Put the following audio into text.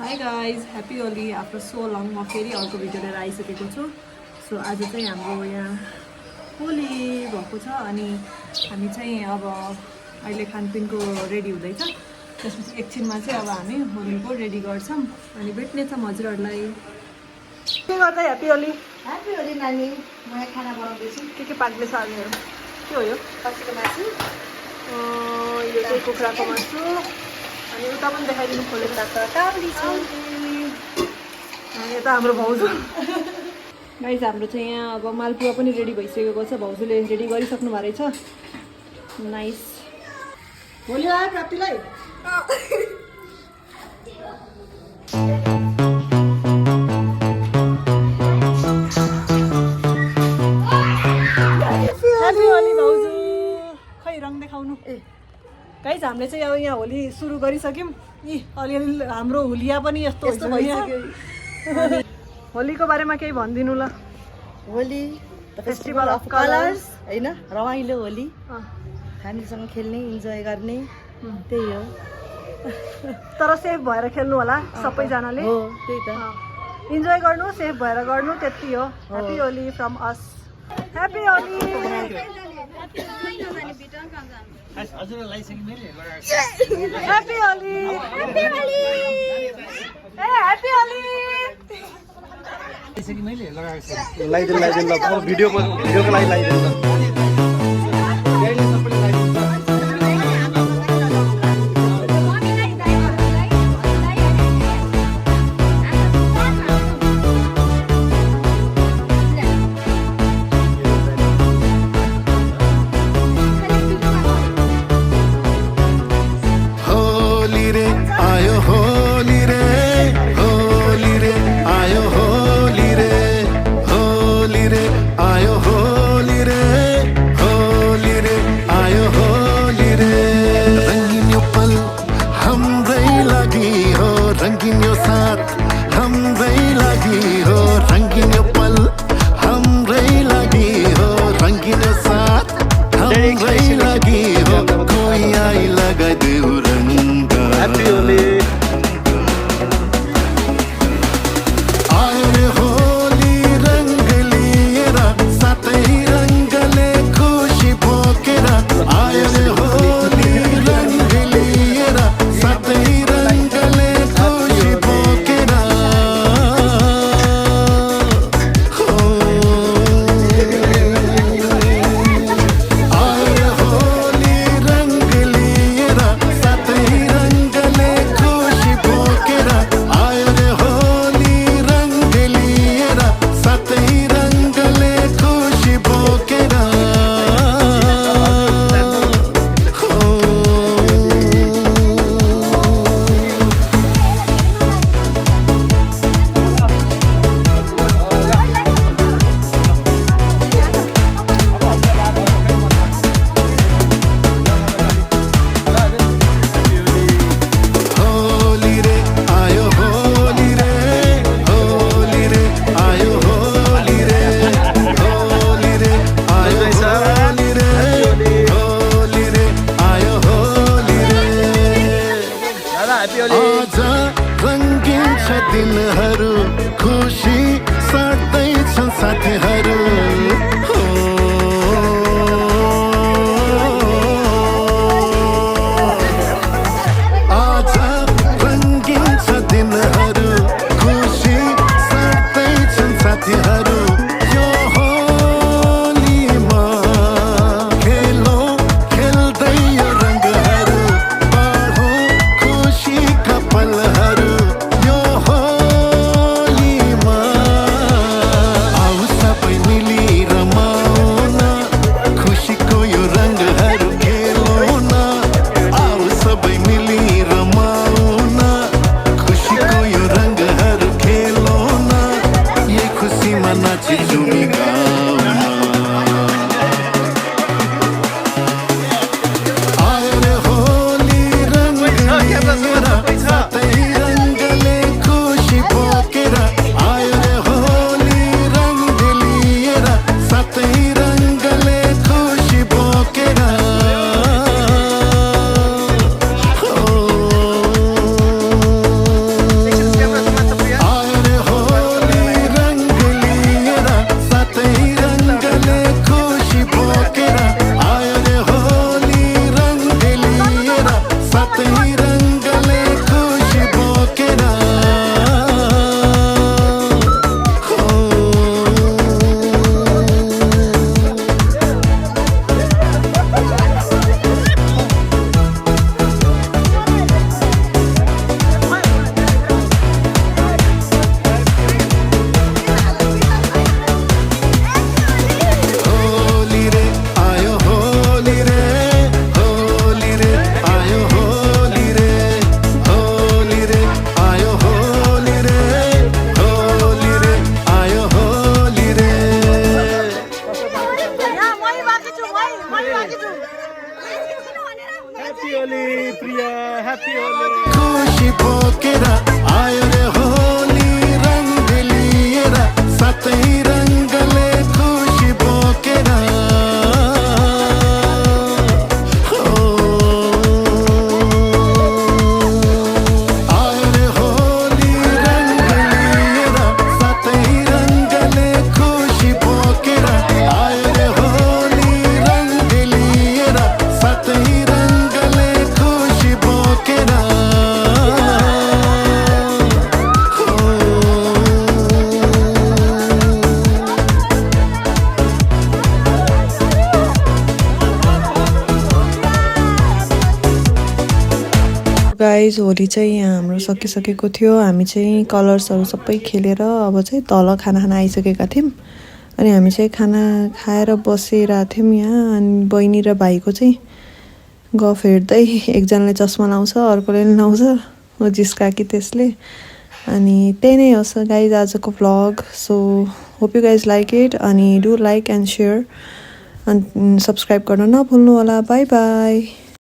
Hi guys happy Holi after so long म फेरि अर्को भिडियो लिएर आइसकेको छु। सो आज चाहिँ हाम्रो यहाँ होली भएको छ अनि हामी चाहिँ अब अहिले खानपिनको रेडी हुँदैछ। त्यसपछि एकछिनमा चाहिँ अब हामी होलीको रेडी गर्छौँ अनि भेट्नेछौँ हजुरहरूलाई। के गर्दै ह्याप्पी होली? ह्याप्पी होली नानी। म यहाँ खाना बनाउँदैछु। के पाक्दैछ हामीहरू? के हो यो? खसीको मासु। यो चाहिँ कुखुराको मासु अनि उता पनि देखाइदिनु खोलेर काबुली छ। यता हाम्रो भाउजू गाइज हाम्रो चाहिँ यहाँ अब मालपुवा पनि रेडी भइसकेको छ। भाउजूले रेडी गरिसक्नु भएको रहेछ। नाइस। होली आयो प्राप्तिलाई। ह्याप्पी होली भाउजू। खै रङ देखाउनु। गाइज हामीले चाहिँ अब यहाँ होली सुरु गरिसक्यौँ। यी अलिअलि हाम्रो हुलिया पनि यस्तो भइसक्यो। होलीको बारेमा केही भनिदिनु ल। होली फेस्टिभल अफ कलर्स हैन, रमाइलो होली। हामीसँग खेल्ने इन्जोय गर्ने त्यही हो। तर सेफ भएर खेल्नु होला सबैजनाले। हो त्यही त। इन्जोय गर्नु, सेफ भएर गर्नु, त्यति हो। Happy Holi from us. Happy Holi. Happy Holi. A happy Holi. लगाइदिनु ल भिडियोको लागि लगाइदिनु ल। दिनहरू खुसी साट्दैछन् साथीहरू। आज रङ्गिन छ दिनहरू खुसी साट्दैछन् साथीहरू। यो होलीमा खेलौँ खेल्दै यो रङ्गहरू बढौँ खुसीका पलहरू। होलीमा आऊ सबै मिली गाइज होली चाहिँ यहाँ हाम्रो सकिसकेको थियो। हामी चाहिँ कलर्सहरू सबै खेलेर अब चाहिँ तल खाना खान आइसकेका थियौँ। अनि हामी चाहिँ खाना खाएर बसिरहेको थियौँ यहाँ। अनि बहिनी र भाइको चाहिँ गफ हेर्दै एकजनाले चस्मा लाउँछ अर्कोले पनि लाउँछ, हो जिस्का कि त्यसले। अनि त्यही नै हो गाइज आजको vlog. So hope you guys like it. अनि डु लाइक एन्ड सेयर अनि सब्सक्राइब गर्न नभुल्नु होला। By by.